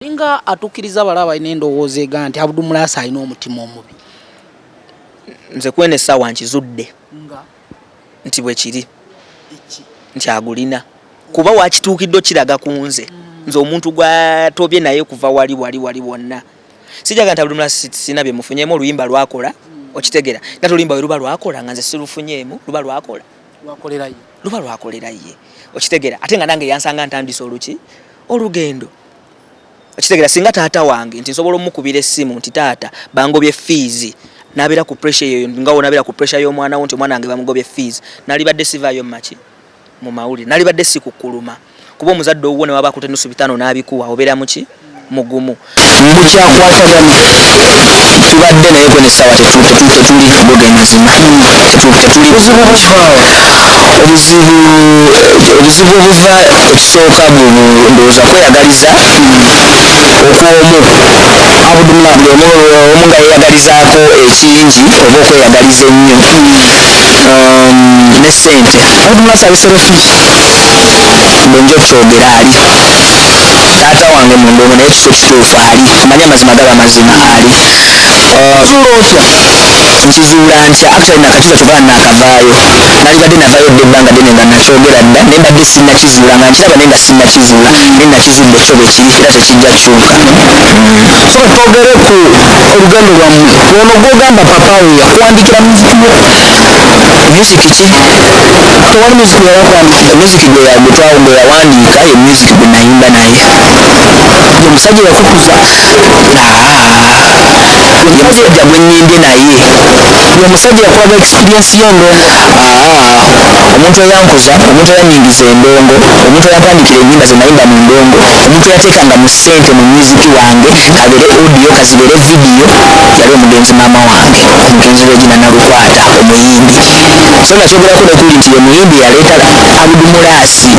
Linga atukiriza balaba ine ndowooza ega nti Abdu Mulaasi alina omutima omubi. Nze kwene sawa nkizudde. Nti bwe kiri. Nti agulina. Kuba wakituukidde kiraga ku nze. Nze omuntu gwatobye naye kuva wali wonna. Sijaga nti Abdu Mulaasi sina bye mufunyeemu oluyimba lwakola. Okitegera. Nga oluyimba we luba lwakola nga nze sirufunyeemu luba lwakola. Luba lwakolera ye. Okitegera. Ate nga nange yansanga ntandise oluki olugendo. Okitegera singa taata wange nti nsobola omukubira essimu nti taata bangobye fees nabera ku pressure eyo nga wonabera ku pressure y'omwana wo nti omwana wange bamugobye fees nalibadde sivaayo maki mu mawuli nalibadde sikukuluma kuba omuzadde owuwo ne waba kutenusu bitano n'abikuwa obera muki mugumu mbukyakwatagana tubadde naye kwe nessawa tetuli kuboga mazima tetuli buzibu buvaawa obuzibu obuva ekisooka ndowooza kweyagaliza okwomu omu nga yeyagalizaako ekingi oba okweyagaliza ennyo ne ssente Abdu Mulaasi abisero fees mbenja okukyogera ali taata wange mu ndongo naye kituufu ali amanyi amazima gaba mazima ali zuula otya nkizuula ntya actually nakatuuka kyova nakavaayo nalibadde navaayo dde ebbanga ddene nga nakyogera dda naye mbadde sinnakizuula nga nkiraba naye nga sinnakizuula naye nakizudde kyo bwe kiri era tekijja kukyuka so twogere ku olugendo lwammwe ono gwogamba papa we yakuwandikira muziki wo emuziki ki tewali muziki gwe yakwandikira emuziki gwe yawandiika ye muziki gwe nayimba naye ye musajja yakukuza ye musajja gwe nyimbye naye ye musajja yakulaga experience y'endongo omuntu eyankuza omuntu eyanyingiza endongo omuntu eyantandikira ennyimba ze nayimba mu ndongo omuntu eyateekanga mu ssente mu muziki wange kabere audio kazibere video yali omugenzi maama wange omugenzi Regina Nalukwata omuyimbi so nakyogerako nekuli nti ye muyimbi yaleeta Abdu Mulaasi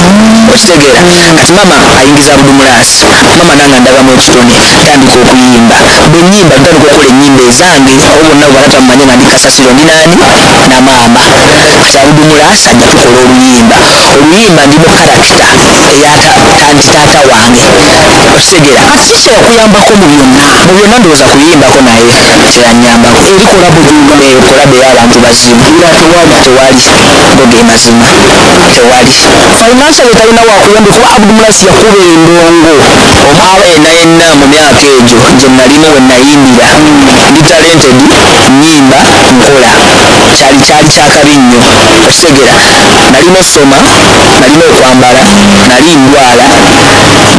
okitegeera kati mama ayingiza Abdu Mulaasi mama nanga ndabamu ekitone tandika okuyimba bwe nnyimba ntandika okukola ennyimba ezange abo bonna bwanatamumanye nga ndi kasasiro ndi naani na maama kati Abdu Mulaasi ajja tukola oluyimba ndi mu karakita eyatandi taata wange okitegeera kati sisera kuyambako mu byonna ndowooza kuyimbako naye teranyambako eri kolabo kolabo ey'abantu bazimu tewali boge mazima tewali financial talina wakuyambe kuba Abdu Mulaasi yakuba endongo omwaba yenna mu myaka egyo nze nalimu we nayimbira ndi talented nyimba nkola kyali kyakabi nnyo okitegeera nalina osoma nalina okwambala nali ndwala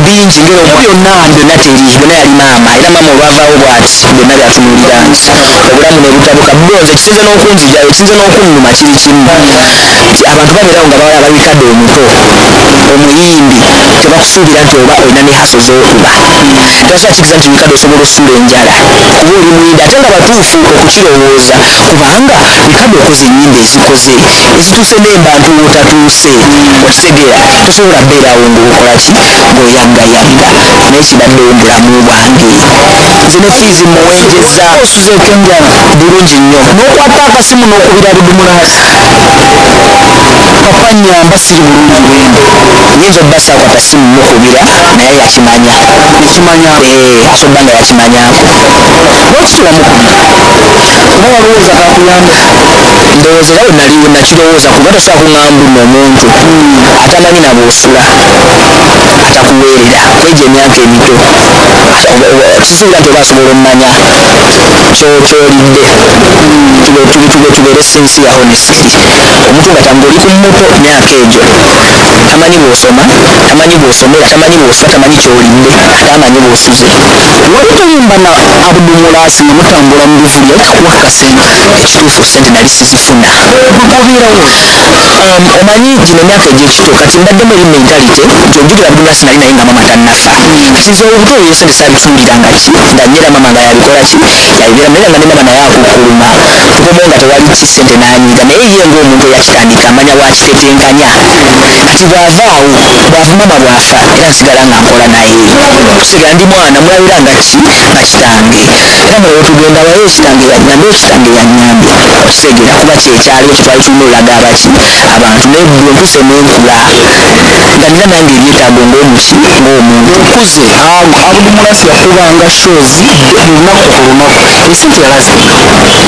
bingi ngero byonna teri byonna yali maama era maama olwavaawo bw'ati byonna byatunuulira nti obulamu ne butabuka bonze kisinze n'okunzijjayo kisinze n'okunnuma kiri kimu abantu babeerawo nga bawala Ricardo Omuto omuyimbi tebakusuubira nti oba olina ne haso z'okuba tebakyakikiriza nti Ricardo osobola osuula enjala kuba oli muyimbi ate nga batuufu okukirowooza kubanga Ricardo okoze ennyimba ezituuse n'embantu w'otatuuse okitegeera tosobola beeraawo ng'okola ki ng'oyangayanga naye kibaddewo mu bulamu bwange nze ne fiizi muwenjeza osuze ekyenjala bulungi nnyo n'okwata akasimu n'okubira Abdu Mulaasi papa nyamba siri bulungi bwendo nyinza obba saakwata simu mukubira naye yakimanya asobba nga yakimanyako lwakisula mukubira kuba walowooza kakuyamba ndowooza era wenaliwo nakirowooza kuba tosobola kuŋŋamba nno omuntu atamanyi na bw'osula atakuweerera kwegyo emyaka emito kisuubira nti oba asobola ommanya kyolidde tubeere sincere honesty omuntu nga tangaoli ku muto myaka egyo tamanyi bw'osoma tamanyi bw'osomera tamanyi bw'osula tamanyi kyolidde tamanyi bw'osuze wali toyimba na Abdu Mulaasi ne mutambula mu bivuli yali takuwa akasente ekituufu ssente nali sizifuna okubeerawo omanyi gino emyaka egy'ekito kati mbaddemu eri mentalite nti ojjukira Abdu Mulaasi nali naye nga mama tannafa kati nze obuto eyo ssente yabifundira nga ki nga nnyina mama nga yabikola ki yabibera mulera nga ne mama naye akukuluma kubomo nga tewali ki ssente n'anyiga naye ye ng'omuntu eyakitandika amanya wakitetenkanya kati bw'avaawo bw'ava mama bw'afa era nsigala nga nkola naye kusigala ndi mwana mulabira nga ki nga kitange era nga wetugenda wayo ekitange yanyambe ekitange yanyambe okutegera kuba kyekyaliwo kitwali kirina olaga abaki abantu naye bwe mpise n'enkula nga nina nange ebyetaago ng'omuki ng'omuntu okuze Abdu Mulaasi yakubanga shozi lunaku ku lunaku esente yalazireka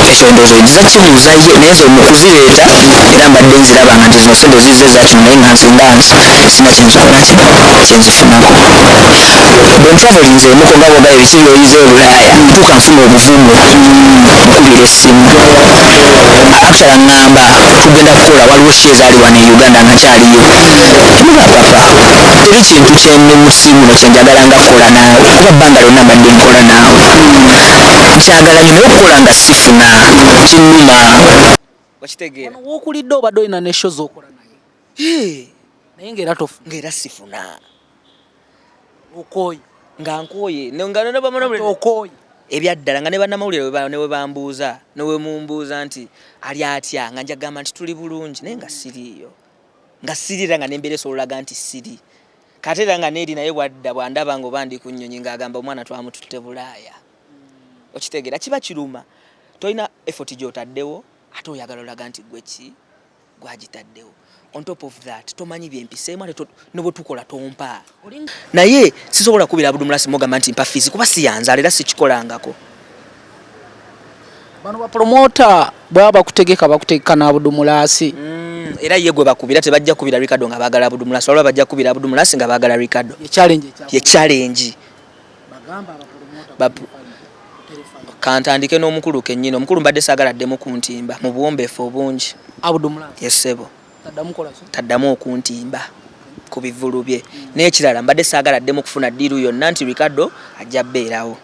ekyo ndowooza ejiza kibuuza ye naye zo mukuzireeta era mbadde nziraba nga nti zino sente zizze zakino naye nga nzindansi sina kyenzikola kyenzifunako bwe ntravolizeemuko nga bwogala ebisiri oyize olulaaya ntuuka nfuna obuvumu nkubira essimu akusala ŋŋamba tugenda kukola waliwo kyezaali wano e Uganda nga kyaliyo muba papa teri kintu kyenne mu ssimu no kyenjagala nga kukola naawe kuba bbanga lyonna mbadde nkola naawe nkyagala nyo naye okukola nga sifuna kinnuma wakitegeera wookulidde obadde olina ne show z'okola naye naye ng'era tofu ng'era sifuna okooye nga nkooye okooye ebyaddala nga ne bannamawulire ne we bambuuza ne we mumbuuza nti ali atya nga njagamba nti tuli bulungi naye nga siriiyo nga siri era nga nembeera esololaga nti siri kate era nga neeri naye bwadda bwandaba nga oba ndi ku nnyonyi ng'agamba omwana twamututte bulaaya okitegeera kiba kiruma tolina effort gy'otaddewo ate oyagala olaga nti gwe ki gwagitaddewo on top of that tomanyi byempiseemu ate ne bwe tukola tompa naye sisobola kubira Abdu Mulaasi mogamba nti mpa fiizi kuba siyanzaala era sikikolangako bano bapromota bwaba bakutegeka na Abdu Mulaasi era ye gwe bakubira tebajja kubira Ricardo nga baagala Abdu Mulaasi waliwo bajja kubira Abdu Mulaasi nga baagala Ricardo ye challenge kantandike n'omukulu kennyini omukulu mbadde saagaladdemu kuntimba mu buwombeefu obungi Abdu Mulaasi yesebo taddamu okuntimba ku bivulu bye n'ekirala mbadde saagaladdemu kufuna ddiiru yonna nti Ricardo ajja bbeerawo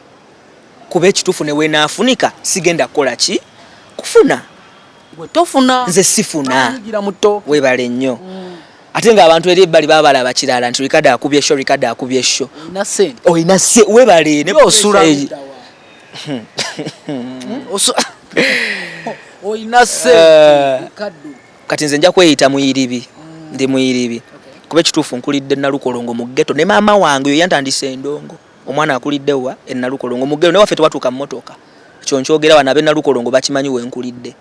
kuba ekituufu ne weenaafunika sigenda kukola ki kufuna tofuna nze sifuna weebale nnyo ate ng'abantu eri ebbali baba balaba kirala nti Ricardo akubye esho Ricardo akubye esho oyina se weebale ne osula oyina se kati nze nja kweyita muyiribi ndi muyiribi kuba ekituufu nkulidde Nalukolongo mu ghetto ne maama wange oyo yantandise endongo omwana akulidde wa e Nalukolongo mu ghetto ne waffe tewatuuka mu motoka ekyo nkyogera wano ab'e Nalukolongo bakimanyi we nkulidde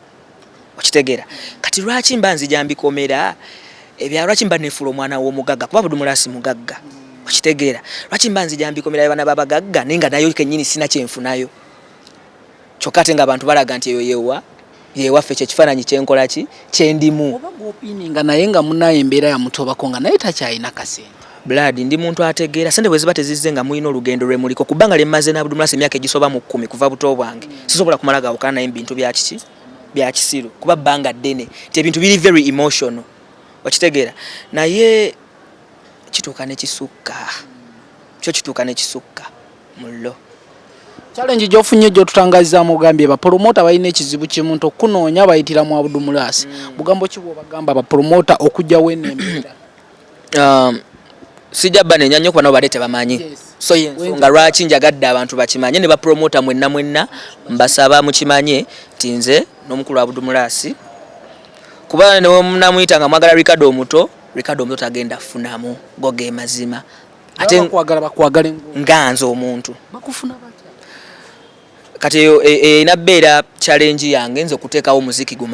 okitegeera kati lwaki mba nzija mbikomera ebya lwaki mba nefuula omwana w'omugagga kuba Abdu Mulaasi mugagga okitegeera lwaki mba nzija mbikomera abaana b'abagagga naye nga nayo kennyini sina kyenfunayo kyokka ate ng'abantu balaga nti eyo yewaffe kyekifaananyi kyenkola ki kyendimu oba gwopiininga naye nga munaye embeera yamutobako nga naye takyalina kasente Blood ndi muntu ategeera sente bwe ziba tezizze nga mulina olugendo lwemuliko kubanga lyemmaze na Abdu Mulaasi emyaka egisoba mu 10 kuva buto bwange sisobola kumala gawukana naye bintu bya kiki bya kisiru kuba bbanga ddene ti ebintu biri very emotional okitegeera naye kituuka ne kisukka kyo kituuka ne kisukka mullo challenge gyofunye gyotutangazizaamu ogambye bapromota balina ekizibu kimu nti okunoonya bayitiramu Abdu Mulaasi bugambo ki bw'obagamba bapromota okujjawo enembeera sijja bba nenya nnyo kuba nabo badde tebamanyi so yensonga lwaki njagadde abantu bakimanye ne bapromota mwenna mbasaba mukimanye ti nze n'omukulu Abdu Mulaasi kuba ne munamuyita nga mwagala Ricardo Omuto tagenda kufunamu go ge mazima ate bakwagala nga nze omuntu bakufuna batya kati eyo inabbeera challenge yange nze okuteekawo muziki guma